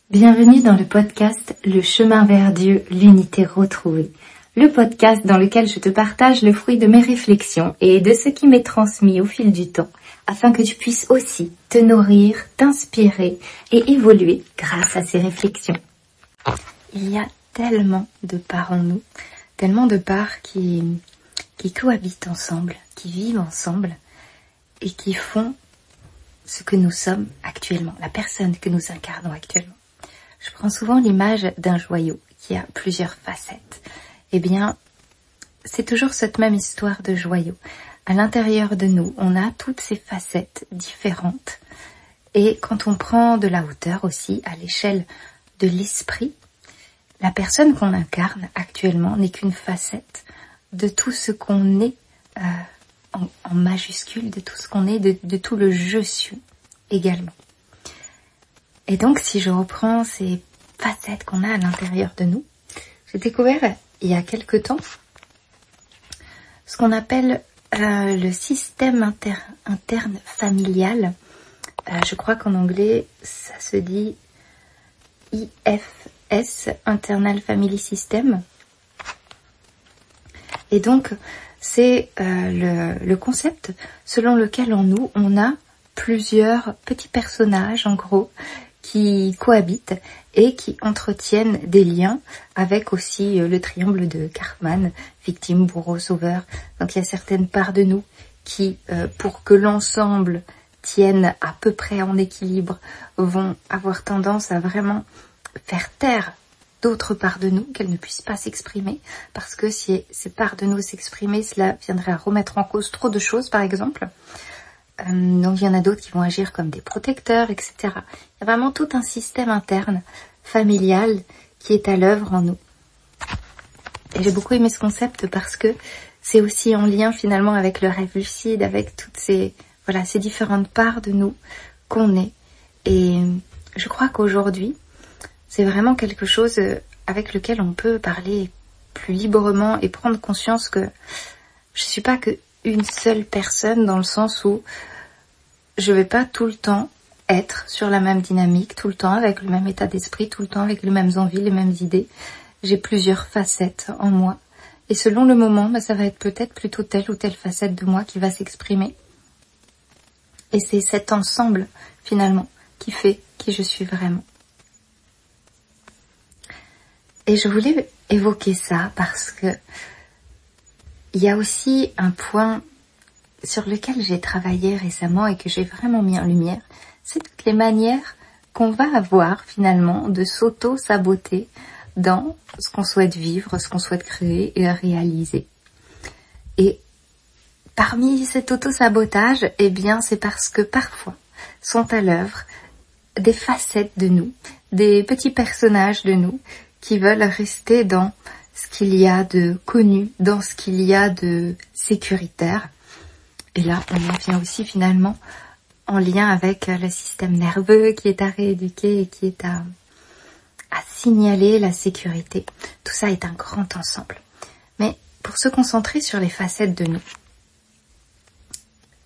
Bienvenue dans le podcast Le chemin vers Dieu, l'unité retrouvée. Le podcast dans lequel je te partage le fruit de mes réflexions et de ce qui m'est transmis au fil du temps, afin que tu puisses aussi te nourrir, t'inspirer et évoluer grâce à ces réflexions. Il y a tellement de parts en nous, tellement de parts qui cohabitent ensemble, qui vivent ensemble et qui font ce que nous sommes actuellement, la personne que nous incarnons actuellement. Je prends souvent l'image d'un joyau qui a plusieurs facettes. Eh bien, c'est toujours cette même histoire de joyau. À l'intérieur de nous, on a toutes ces facettes différentes. Et quand on prend de la hauteur aussi, à l'échelle de l'esprit, la personne qu'on incarne actuellement n'est qu'une facette de tout ce qu'on est en majuscule, de tout ce qu'on est, de tout le je suis également. Et donc, si je reprends ces facettes qu'on a à l'intérieur de nous, j'ai découvert il y a quelque temps ce qu'on appelle le système interne familial. Je crois qu'en anglais, ça se dit IFS, Internal Family System. Et donc, c'est le concept selon lequel en nous, on a plusieurs petits personnages, en gros, qui cohabitent et qui entretiennent des liens avec aussi le triangle de Karpman, victime, bourreau, sauveur. Donc il y a certaines parts de nous qui, pour que l'ensemble tienne à peu près en équilibre, vont avoir tendance à vraiment faire taire d'autres parts de nous, qu'elles ne puissent pas s'exprimer, parce que si ces parts de nous s'exprimaient, cela viendrait à remettre en cause trop de choses, par exemple. Donc il y en a d'autres qui vont agir comme des protecteurs, etc. Il y a vraiment tout un système interne, familial, qui est à l'œuvre en nous. Et j'ai beaucoup aimé ce concept parce que c'est aussi en lien finalement avec le rêve lucide, avec toutes ces différentes parts de nous qu'on est. Et je crois qu'aujourd'hui, c'est vraiment quelque chose avec lequel on peut parler plus librement et prendre conscience que je suis pas que une seule personne, dans le sens où je vais pas tout le temps être sur la même dynamique, tout le temps avec le même état d'esprit, tout le temps avec les mêmes envies, les mêmes idées. J'ai plusieurs facettes en moi. Et selon le moment, ça va être peut-être plutôt telle ou telle facette de moi qui va s'exprimer. Et c'est cet ensemble, finalement, qui fait qui je suis vraiment. Et je voulais évoquer ça parce que il y a aussi un point sur lequel j'ai travaillé récemment et que j'ai vraiment mis en lumière, c'est toutes les manières qu'on va avoir finalement de s'auto-saboter dans ce qu'on souhaite vivre, ce qu'on souhaite créer et réaliser. Et parmi cet auto-sabotage, eh bien c'est parce que parfois sont à l'œuvre des facettes de nous, des petits personnages de nous qui veulent rester dans ce qu'il y a de connu, dans ce qu'il y a de sécuritaire. Et là, on en vient aussi finalement en lien avec le système nerveux qui est à rééduquer et qui est à signaler la sécurité. Tout ça est un grand ensemble. Mais pour se concentrer sur les facettes de nous,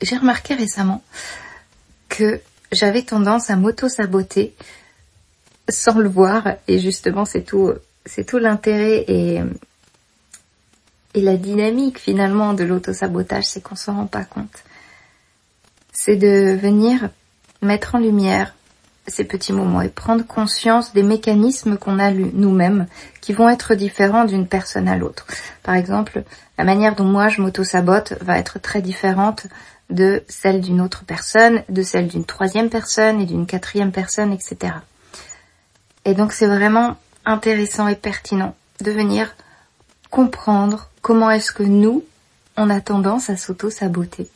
j'ai remarqué récemment que j'avais tendance à m'auto-saboter sans le voir. Et justement, c'est tout l'intérêt et la dynamique finalement de l'auto-sabotage, c'est qu'on s'en rend pas compte. C'est de venir mettre en lumière ces petits moments et prendre conscience des mécanismes qu'on a nous-mêmes qui vont être différents d'une personne à l'autre. Par exemple, la manière dont moi je m'auto-sabote va être très différente de celle d'une autre personne, de celle d'une troisième personne et d'une quatrième personne, etc. Et donc c'est vraiment intéressant et pertinent de venir comprendre comment est-ce que nous, on a tendance à s'auto-saboter.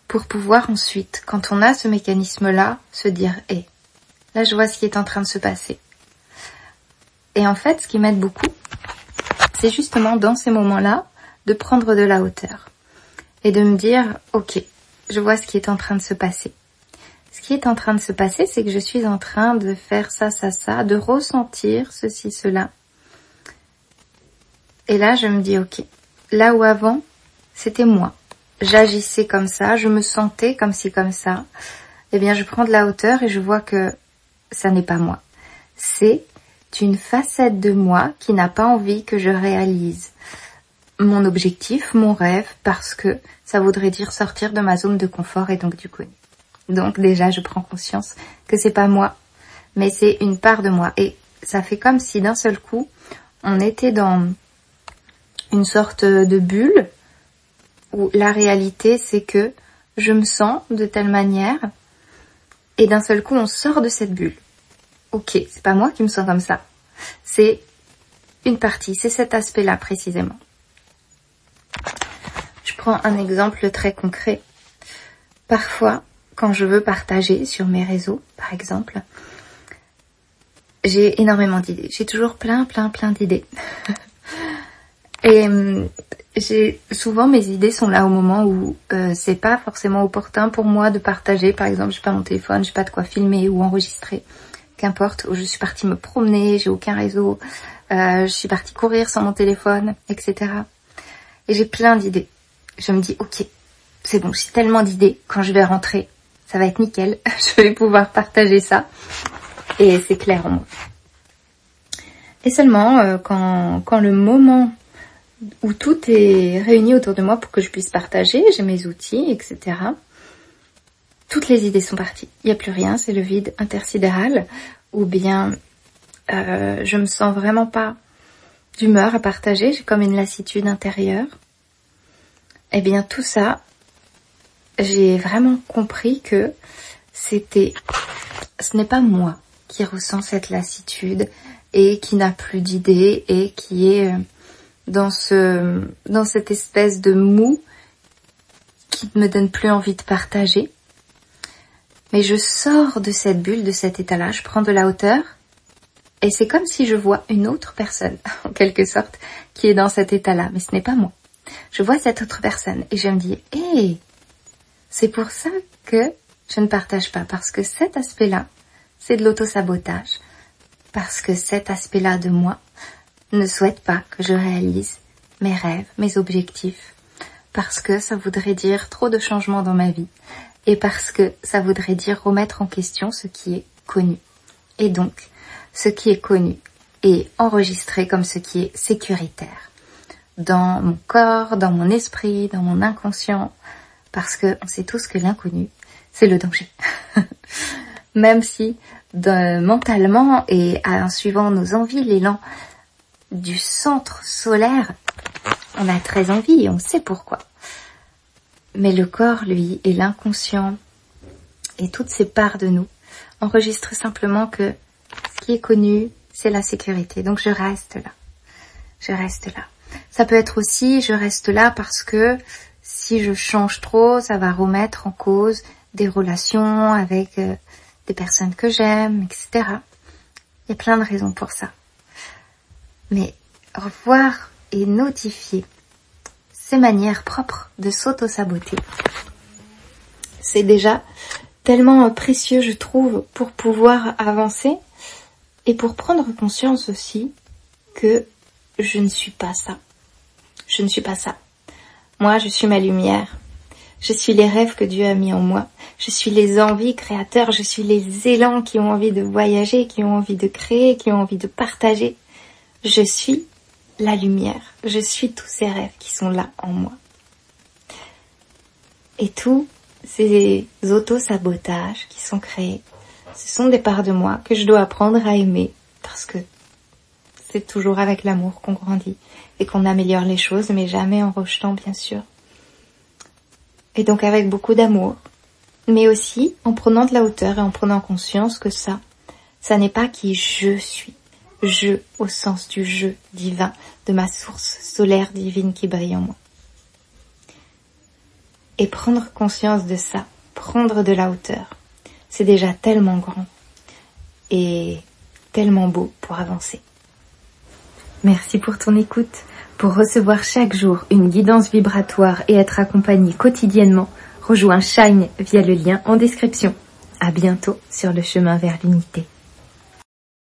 Pour pouvoir ensuite, quand on a ce mécanisme-là, se dire « Hey, là je vois ce qui est en train de se passer ». Et en fait, ce qui m'aide beaucoup, c'est justement dans ces moments-là, de prendre de la hauteur. Et de me dire « Ok, je vois ce qui est en train de se passer ». Ce qui est en train de se passer, c'est que je suis en train de faire ça, de ressentir ceci, cela. Et là, je me dis, ok, là où avant, c'était moi. J'agissais comme ça, je me sentais comme ci, comme ça. Eh bien, je prends de la hauteur et je vois que ça n'est pas moi. c'est une facette de moi qui n'a pas envie que je réalise mon objectif, mon rêve, parce que ça voudrait dire sortir de ma zone de confort et donc du connu. Donc déjà, je prends conscience que c'est pas moi, mais c'est une part de moi. Et ça fait comme si d'un seul coup, on était dans une sorte de bulle où la réalité, c'est que je me sens de telle manière et d'un seul coup, on sort de cette bulle. Ok, c'est pas moi qui me sens comme ça. C'est une partie, c'est cet aspect-là précisément. Je prends un exemple très concret. Parfois, quand je veux partager sur mes réseaux, par exemple, j'ai énormément d'idées. J'ai toujours plein d'idées. Et souvent mes idées sont là au moment où c'est pas forcément opportun pour moi de partager. Par exemple, j'ai pas mon téléphone, j'ai pas de quoi filmer ou enregistrer. Qu'importe, où je suis partie me promener, j'ai aucun réseau, je suis partie courir sans mon téléphone, etc. Et j'ai plein d'idées. Je me dis, ok, c'est bon, j'ai tellement d'idées, quand je vais rentrer, ça va être nickel, je vais pouvoir partager ça. Et c'est clair en moi. Et seulement, quand le moment où tout est réuni autour de moi pour que je puisse partager, j'ai mes outils, etc., toutes les idées sont parties. Il n'y a plus rien, c'est le vide intersidéral. Ou bien, je me sens vraiment pas d'humeur à partager, j'ai comme une lassitude intérieure. Eh bien, tout ça, j'ai vraiment compris que ce n'est pas moi qui ressens cette lassitude et qui n'a plus d'idées et qui est dans cette espèce de mou qui ne me donne plus envie de partager. Mais je sors de cette bulle, de cet état-là, je prends de la hauteur et c'est comme si je vois une autre personne, en quelque sorte, qui est dans cet état-là. Mais ce n'est pas moi. Je vois cette autre personne et je me dis, hey, c'est pour ça que je ne partage pas, parce que cet aspect-là, c'est de l'auto-sabotage, parce que cet aspect-là de moi ne souhaite pas que je réalise mes rêves, mes objectifs, parce que ça voudrait dire trop de changements dans ma vie, et parce que ça voudrait dire remettre en question ce qui est connu. Et donc, ce qui est connu est enregistré comme ce qui est sécuritaire, dans mon corps, dans mon esprit, dans mon inconscient, parce que on sait tous que l'inconnu, c'est le danger. Même si mentalement et en suivant nos envies, l'élan du centre solaire, on a très envie et on sait pourquoi. Mais le corps, lui, et l'inconscient et toutes ces parts de nous enregistrent simplement que ce qui est connu, c'est la sécurité. Donc je reste là. Je reste là. Ça peut être aussi, je reste là parce que si je change trop, ça va remettre en cause des relations avec des personnes que j'aime, etc. Il y a plein de raisons pour ça. Mais revoir et notifier ces manières propres de s'auto-saboter, c'est déjà tellement précieux, je trouve, pour pouvoir avancer et pour prendre conscience aussi que je ne suis pas ça. Je ne suis pas ça. Moi, je suis ma lumière. Je suis les rêves que Dieu a mis en moi. Je suis les envies créateurs. Je suis les élans qui ont envie de voyager, qui ont envie de créer, qui ont envie de partager. Je suis la lumière. Je suis tous ces rêves qui sont là en moi. Et tous ces auto-sabotages qui sont créés, ce sont des parts de moi que je dois apprendre à aimer parce que c'est toujours avec l'amour qu'on grandit et qu'on améliore les choses, mais jamais en rejetant, bien sûr. Et donc avec beaucoup d'amour, mais aussi en prenant de la hauteur et en prenant conscience que ça n'est pas qui je suis. Je au sens du je divin, de ma source solaire divine qui brille en moi. Et prendre conscience de ça, prendre de la hauteur, c'est déjà tellement grand et tellement beau pour avancer. Merci pour ton écoute. Pour recevoir chaque jour une guidance vibratoire et être accompagné quotidiennement, rejoins Shine via le lien en description. À bientôt sur le chemin vers l'unité.